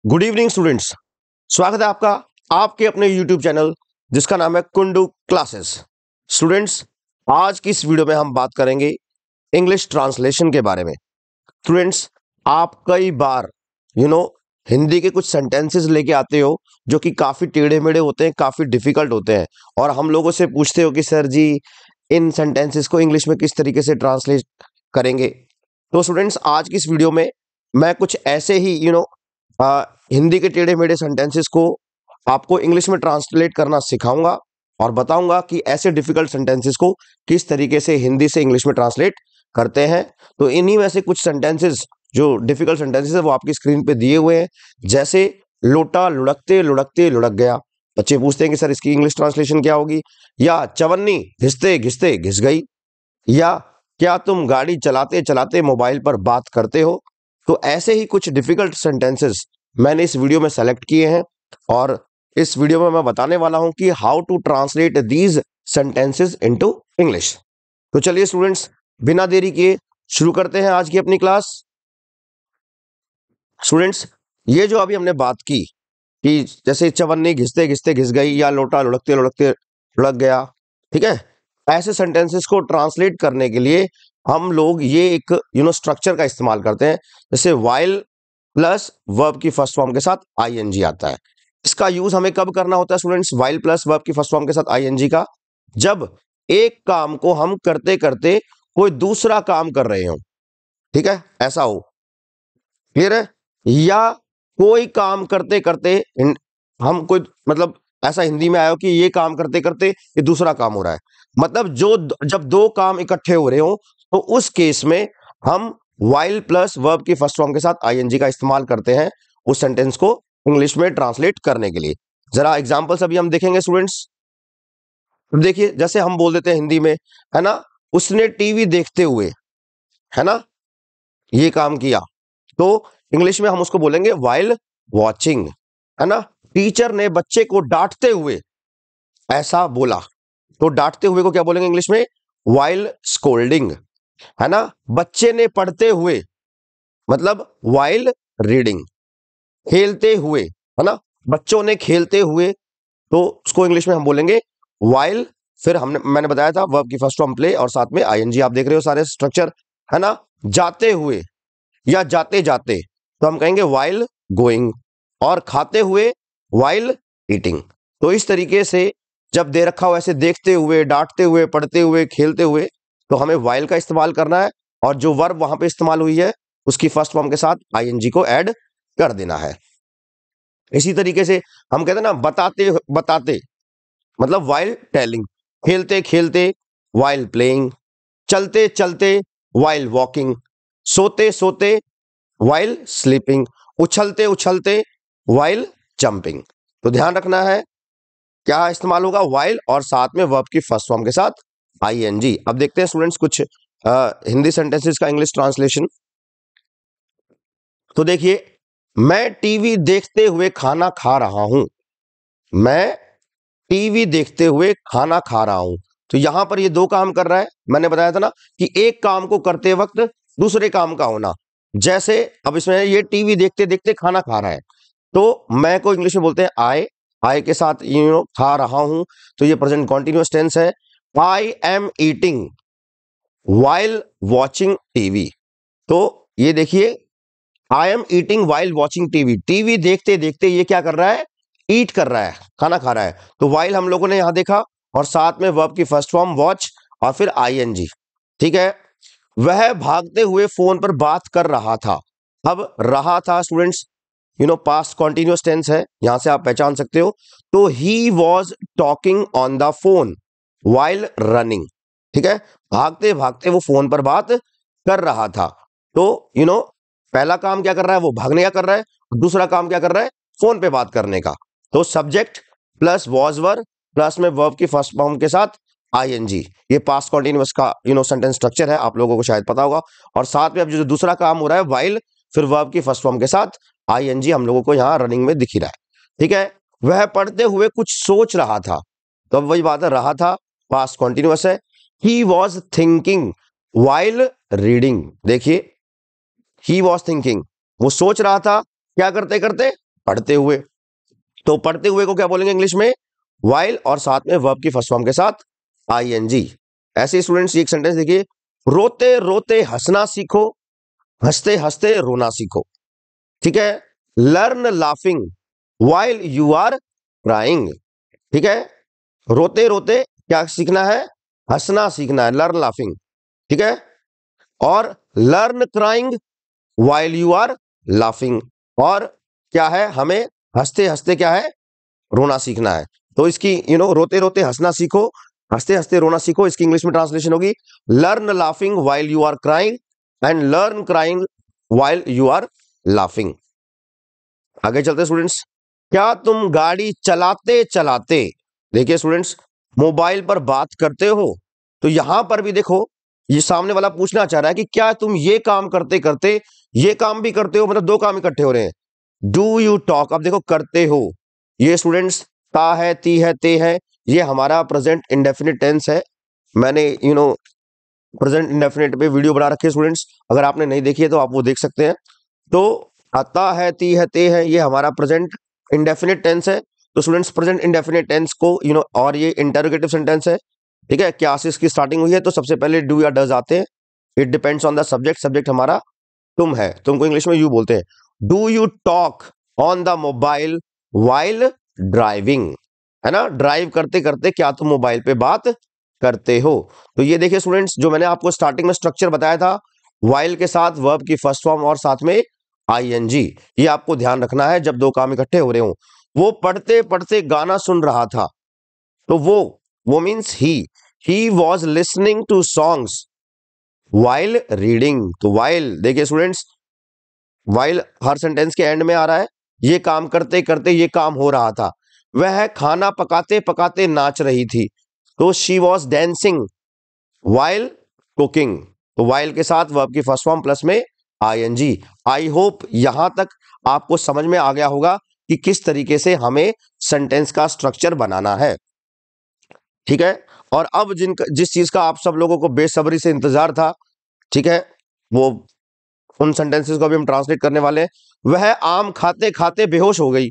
Good evening students. स्वागत है आपका आपके अपने यूट्यूब चैनल जिसका नाम है कुंडू क्लासेस। स्टूडेंट्स, आज की इस वीडियो में हम बात करेंगे इंग्लिश ट्रांसलेशन के बारे में। स्टूडेंट्स, आप कई बार हिंदी के कुछ सेंटेंसेस लेके आते हो जो कि काफ़ी टेढ़े मेढ़े होते हैं, काफ़ी डिफिकल्ट होते हैं, और हम लोगों से पूछते हो कि सर जी इन सेंटेंसेस को इंग्लिश में किस तरीके से ट्रांसलेट करेंगे। तो स्टूडेंट्स, आज की इस वीडियो में मैं कुछ ऐसे ही हिंदी के टेढ़े मेढ़े सेंटेंसेस को आपको इंग्लिश में ट्रांसलेट करना सिखाऊंगा और बताऊंगा कि ऐसे डिफिकल्ट सेंटेंसेस को किस तरीके से हिंदी से इंग्लिश में ट्रांसलेट करते हैं। तो इन्हीं में से कुछ सेंटेंसेस जो डिफिकल्ट सेंटेंसेस है वो आपकी स्क्रीन पे दिए हुए हैं, जैसे लोटा लुढ़कते लुढ़कते लुढ़क गया। बच्चे पूछते हैं कि सर इसकी इंग्लिश ट्रांसलेशन क्या होगी, या चवन्नी घिसते घिसते घिस गई, या क्या तुम गाड़ी चलाते चलाते मोबाइल पर बात करते हो। तो ऐसे ही कुछ डिफिकल्ट सेंटेंसेस मैंने इस वीडियो में सेलेक्ट किए हैं और इस वीडियो में मैं बताने वाला हूं कि how to translate these sentences into English. तो चलिए स्टूडेंट्स, बिना देरी किए शुरू करते हैं आज की अपनी क्लास। स्टूडेंट्स, ये जो अभी हमने बात की कि जैसे चवन्नी घिसते घिसते घिस गई या लोटा लुढ़कते लुढ़कते लुढ़क गया, ठीक है, ऐसे सेंटेंसेस को ट्रांसलेट करने के लिए हम लोग ये एक स्ट्रक्चर का इस्तेमाल करते हैं, जैसे वाइल प्लस वर्ब की फर्स्ट फॉर्म के साथ आईएनजी आता है। इसका यूज हमें कब करना होता है स्टूडेंट्स, वाइल प्लस वर्ब की फर्स्ट फॉर्म के साथ आईएनजी का, जब एक काम को हम करते करते कोई दूसरा काम कर रहे हो, ठीक है, ऐसा हो, क्लियर है, या कोई काम करते करते हम कोई ऐसा हिंदी में आया हो कि ये काम करते करते ये दूसरा काम हो रहा है, मतलब जो जब दो काम इकट्ठे हो रहे हो तो उस केस में हम वाइल प्लस वर्ब की फर्स्ट फॉर्म के साथ आईएनजी का इस्तेमाल करते हैं उस सेंटेंस को इंग्लिश में ट्रांसलेट करने के लिए। जरा एग्जांपल्स अभी हम देखेंगे स्टूडेंट्स। देखिए, जैसे हम बोल देते हैं हिंदी में, है ना, उसने टीवी देखते हुए, है ना, ये काम किया, तो इंग्लिश में हम उसको बोलेंगे वाइल वॉचिंग, है ना। टीचर ने बच्चे को डांटते हुए ऐसा बोला, तो डांटते हुए को क्या बोलेंगे इंग्लिश में, वाइल स्कोल्डिंग, है ना। बच्चे ने पढ़ते हुए मतलब वाइल रीडिंग। खेलते हुए, है ना, बच्चों ने खेलते हुए, तो उसको इंग्लिश में हम बोलेंगे वाइल, फिर मैंने बताया था वर्ब की फर्स्ट फॉर्म प्ले और साथ में आईएनजी, आप देख रहे हो सारे स्ट्रक्चर, है ना। जाते हुए या जाते जाते तो हम कहेंगे वाइल गोइंग, और खाते हुए वाइल ईटिंग। तो इस तरीके से जब दे रखा हो ऐसे देखते हुए, डांटते हुए, पढ़ते हुए, खेलते हुए, तो हमें वाइल का इस्तेमाल करना है और जो वर्ब वहां पे इस्तेमाल हुई है उसकी फर्स्ट फॉर्म के साथ आईएनजी को ऐड कर देना है। इसी तरीके से हम कहते हैं ना बताते बताते, मतलब वाइल टेलिंग, खेलते खेलते वाइल प्लेइंग, चलते चलते वाइल वॉकिंग, सोते सोते वाइल स्लीपिंग, उछलते उछलते वाइल जंपिंग। तो ध्यान रखना है क्या इस्तेमाल होगा, वाइल और साथ में वर्ब की फर्स्ट फॉर्म के साथ आईएनजी। अब देखते हैं स्टूडेंट्स कुछ हिंदी सेंटेंसेस का इंग्लिश ट्रांसलेशन। तो देखिए, मैं टीवी देखते हुए खाना खा रहा हूं, मैं टीवी देखते हुए खाना खा रहा हूं। तो यहां पर ये दो काम कर रहा है, मैंने बताया था ना कि एक काम को करते वक्त दूसरे काम का होना। जैसे अब इसमें ये टीवी देखते देखते खाना खा रहा है, तो मैं को इंग्लिश में बोलते हैं आई, आई के साथ खा रहा हूं, तो ये प्रेजेंट कॉन्टिन्यूअस टेंस है। I am eating while watching TV. तो ये देखिए, I am eating while watching TV, TV देखते देखते ये क्या कर रहा है, ईट कर रहा है, खाना खा रहा है। तो वाइल हम लोगों ने यहां देखा और साथ में वर्ब की फर्स्ट फॉर्म वॉच और फिर आईएनजी, ठीक है। वह भागते हुए फोन पर बात कर रहा था। अब रहा था स्टूडेंट्स पास्ट कॉन्टिन्यूअस टेंस है, यहां से आप पहचान सकते हो। तो he was talking on the phone while running, ठीक है, भागते भागते वो फोन पर बात कर रहा था। तो पहला काम क्या कर रहा है, वो भागने का कर रहा है, दूसरा काम क्या कर रहा है, फोन पे बात करने का। तो subject plus was verb plus में वर्ब की फर्स्ट फॉर्म के साथ आईएनजी, ये पास्ट कॉन्टिन्यूअस का सेंटेंस स्ट्रक्चर है, आप लोगों को शायद पता होगा। और साथ में अब जो दूसरा काम हो रहा है वाइल, फिर वर्ब की फर्स्ट फॉर्म के साथ आईएनजी हम लोगों को यहां रनिंग में दिख ही रहा है, ठीक है। वह पढ़ते हुए कुछ सोच रहा था, तो अब वही बात है, रहा था पास्ट कॉन्टिन्यूअस है। He was thinking while reading, देखिए ही वॉज थिंकिंग, वो सोच रहा था क्या करते करते, पढ़ते हुए। तो पढ़ते हुए को क्या बोलेंगे इंग्लिश में? वाइल, और साथ में वर्ब की फर्स्ट फॉर्म के साथ आईएनजी। ऐसे स्टूडेंट्स एक सेंटेंस देखिए, रोते रोते हंसना सीखो, हंसते हंसते रोना सीखो। ठीक है, learn laughing while you are crying. ठीक है, रोते रोते क्या सीखना है? हंसना सीखना है, लर्न लाफिंग। ठीक है, और learn crying while you are laughing, और क्या है, हमें हंसते हंसते क्या है? रोना सीखना है। तो इसकी रोते रोते हंसना सीखो, हंसते हंसते रोना सीखो, इसकी इंग्लिश में ट्रांसलेशन होगी learn laughing while you are crying and learn crying while you are laughing. आगे चलते स्टूडेंट्स, क्या तुम गाड़ी चलाते चलाते, देखिए स्टूडेंट्स, मोबाइल पर बात करते हो? तो यहां पर भी देखो, ये सामने वाला पूछना चाह रहा है कि क्या तुम ये काम करते करते ये काम भी करते हो, मतलब दो काम इकट्ठे हो रहे हैं। डू यू टॉक, अब देखो करते हो, ये स्टूडेंट्स ता है, ती है, ते है, ये हमारा प्रेजेंट इंडेफिनिट टेंस है। मैंने प्रेजेंट इंडेफिनिट पे वीडियो बना रखी है स्टूडेंट्स, अगर आपने नहीं देखी है तो आप वो देख सकते हैं। तो ता है, ती है, ते है, ये हमारा प्रेजेंट इंडेफिनिट टेंस है। तो स्टूडेंट्स प्रेजेंट इंडेफिनिट टेंस को और ये इंटरोगेटिव सेंटेंस है। ठीक है, क्या से इसकी स्टार्टिंग हुई है तो सबसे पहले डू या डज आते हैं। It depends on the subject, subject हमारा तुम है, तुमको इंग्लिश में यू बोलते हैं। Do you talk on the mobile while driving, है ना, ड्राइव करते करते क्या तुम मोबाइल पे बात करते हो? तो ये देखिए स्टूडेंट्स, जो मैंने आपको स्टार्टिंग में स्ट्रक्चर बताया था, वाइल के साथ वर्ब की फर्स्ट फॉर्म और साथ में आईएनजी, ये आपको ध्यान रखना है जब दो काम इकट्ठे हो रहे हो। वो पढ़ते पढ़ते गाना सुन रहा था, तो वो means he was listening to songs while reading. तो वाइल देखिए स्टूडेंट्स, वाइल हर सेंटेंस के एंड में आ रहा है, ये काम करते करते ये काम हो रहा था। वह खाना पकाते पकाते नाच रही थी, तो she was dancing while cooking. तो वाइल के साथ वर्ब की फर्स्ट फॉर्म प्लस में आईएनजी। आई होप यहां तक आपको समझ में आ गया होगा कि किस तरीके से हमें सेंटेंस का स्ट्रक्चर बनाना है। ठीक है, और अब जिस चीज का आप सब लोगों को बेसब्री से इंतजार था, ठीक है, वो उन सेंटेंसेस को अभी हम ट्रांसलेट करने वाले हैं। वह आम खाते खाते बेहोश हो गई,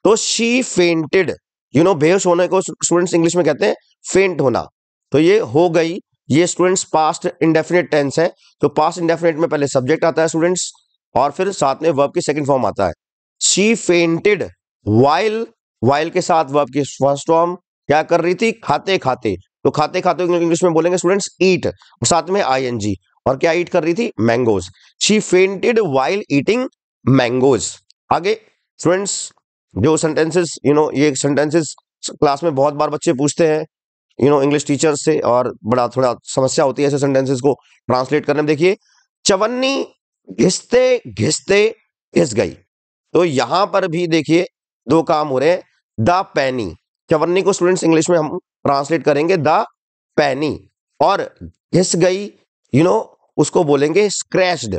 तो शी फेंटेड। बेहोश होने को स्टूडेंट्स इंग्लिश में कहते हैं फेंट होना। तो ये हो गई, ये स्टूडेंट्स पास्ट इंडेफिनिट टेंस है। तो पास्ट इंडेफिनिट में पहले सब्जेक्ट आता है स्टूडेंट्स, और फिर साथ में वर्ब की सेकंड फॉर्म आता है। शी फेंटेड वाइल के साथ वर्ब की फर्स्ट फॉर्म क्या कर रही थी? खाते खाते। तो खाते खाते इंग्लिश में बोलेंगे स्टूडेंट्स ईट, और साथ में आईएनजी। और क्या ईट कर रही थी? Mangoes. She fainted while eating mangoes. आगे स्टूडेंट्स, जो सेंटेंसेस ये सेंटेंसेस क्लास में बहुत बार बच्चे पूछते हैं इंग्लिश टीचर से, और बड़ा थोड़ा समस्या होती है ऐसे सेंटेंसेस को ट्रांसलेट करने में। देखिए, चवन्नी घिसते घिसते घिस गई, तो यहां पर भी देखिए दो काम हो रहे हैं। द पैनी, चवन्नी को स्टूडेंट्स इंग्लिश में हम ट्रांसलेट करेंगे द पैनी, और घिस गई उसको बोलेंगे स्क्रैच्ड।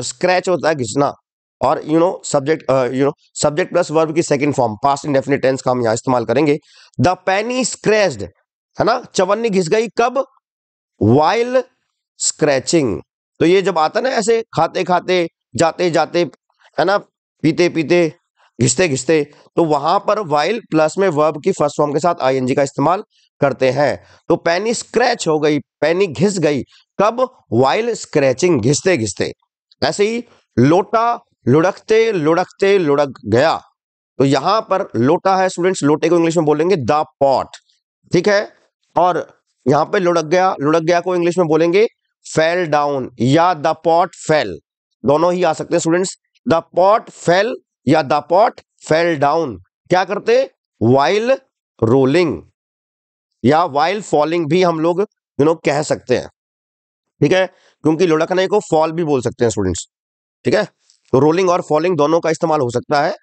स्क्रैच होता है घिसना, और सब्जेक्ट प्लस वर्ब की second form past indefinite tense का हम यहां इस्तेमाल करेंगे। द पेनी स्क्रैच्ड, है ना, चवन्नी घिस गई कब? While scratching. तो ये जब आता है ना ऐसे खाते खाते, जाते जाते, है ना, पीते पीते, घिसते घिसते, तो वहां पर वाइल प्लस में वर्ब की फर्स्ट फॉर्म के साथ आईएनजी का इस्तेमाल करते हैं। तो पेनी स्क्रैच हो गई, पेनी घिस गई कब? वाइल स्क्रैचिंग, घिसते घिसते। ऐसे ही लोटा लुढ़कते लुढ़कते लुढ़क गया, तो यहां पर लोटा है स्टूडेंट्स, लोटे को इंग्लिश में बोलेंगे द पॉट। ठीक है, और यहां पे लुढ़क गया को इंग्लिश में बोलेंगे फेल डाउन, या द पॉट फेल, दोनों ही आ सकते हैं स्टूडेंट्स। द पॉट फेल या द पॉट फेल डाउन, क्या करते? वाइल रोलिंग, या वाइल फॉलिंग भी हम लोग कह सकते हैं। ठीक है, क्योंकि लुढ़कने को फॉल भी बोल सकते हैं स्टूडेंट्स। ठीक है, तो रोलिंग और फॉलिंग दोनों का इस्तेमाल हो सकता है।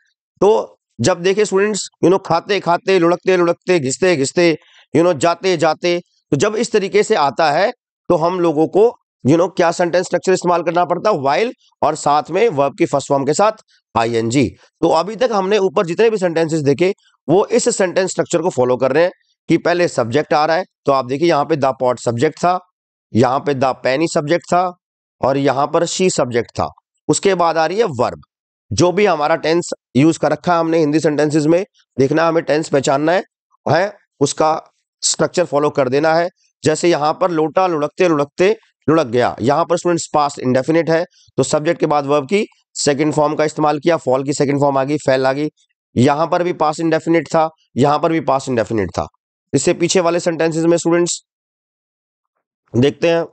तो जब देखिए स्टूडेंट्स खाते खाते, लुढ़कते लुढ़कते, घिसते घिसते, जाते जाते, तो जब इस तरीके से आता है तो हम लोगों को क्या सेंटेंस स्ट्रक्चर इस्तेमाल करना पड़ता है? वाइल, और साथ में वर्ब की फर्स्ट फॉर्म के साथ आईएनजी। तो अभी तक हमने ऊपर जितने भी सेंटेंसेस देखे वो इस सेंटेंस स्ट्रक्चर को फॉलो कर रहे हैं कि पहले सब्जेक्ट आ रहा है, तो आप देखिए यहाँ पे द पॉट सब्जेक्ट था, यहाँ पे द पेनी सब्जेक्ट था, और यहाँ पर शी सब्जेक्ट था। उसके बाद आ रही है वर्ब, जो भी हमारा टेंस यूज कर रखा है हमने हिंदी सेंटेंसेस में, देखना है हमें, टेंस पहचानना है, उसका स्ट्रक्चर फॉलो कर देना है। जैसे यहाँ पर लोटा लुढ़कते लुढ़कते लुढ़क गया, यहाँ पर स्टूडेंट्स पास्ट इंडेफिनिट है, तो सब्जेक्ट के बाद वर्ब की सेकंड फॉर्म का इस्तेमाल किया, फॉल की सेकंड फॉर्म आ गई, फेल आ गई। यहाँ पर भी पास्ट इंडेफिनिट था, यहाँ पर भी पास्ट इंडेफिनिट था। इससे पीछे वाले सेंटेंसेस में स्टूडेंट्स देखते हैं,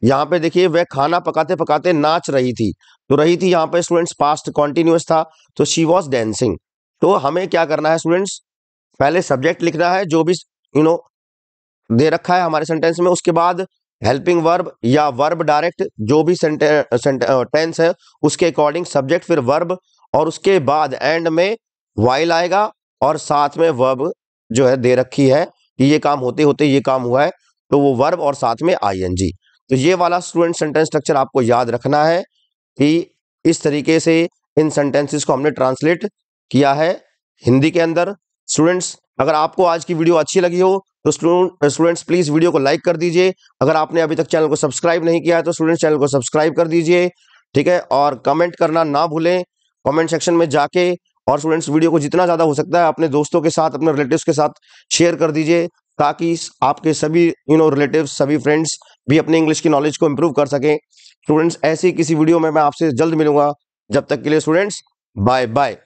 यहाँ पे देखिए वह खाना पकाते पकाते नाच रही थी, तो रही थी यहाँ पे स्टूडेंट्स पास्ट कॉन्टिन्यूअस था, तो शी वॉज डांसिंग। तो हमें क्या करना है स्टूडेंट्स, पहले सब्जेक्ट लिखना है जो भी दे रखा है हमारे सेंटेंस में, उसके बाद हेल्पिंग वर्ब या वर्ब डायरेक्ट जो भी टेंस है उसके अकॉर्डिंग सब्जेक्ट फिर वर्ब, और उसके बाद एंड में वाइल आएगा और साथ में वर्ब जो है दे रखी है कि ये काम होते होते ये काम हुआ है, तो वो वर्ब और साथ में आईएनजी। तो ये वाला स्टूडेंट सेंटेंस स्ट्रक्चर आपको याद रखना है कि इस तरीके से इन सेंटेंसेस को हमने ट्रांसलेट किया है हिंदी के अंदर। स्टूडेंट्स अगर आपको आज की वीडियो अच्छी लगी हो तो स्टूडेंट्स प्लीज वीडियो को लाइक कर दीजिए। अगर आपने अभी तक चैनल को सब्सक्राइब नहीं किया है तो स्टूडेंट्स चैनल को सब्सक्राइब कर दीजिए, ठीक है। और कमेंट करना ना भूलें कमेंट सेक्शन में जाके, और स्टूडेंट्स वीडियो को जितना ज्यादा हो सकता है अपने दोस्तों के साथ, अपने रिलेटिव्स के साथ शेयर कर दीजिए, ताकि आपके सभी रिलेटिव्स, सभी फ्रेंड्स भी अपने इंग्लिश की नॉलेज को इंप्रूव कर सकें। स्टूडेंट्स ऐसी किसी वीडियो में मैं आपसे जल्द मिलूंगा, जब तक के लिए स्टूडेंट्स बाय बाय।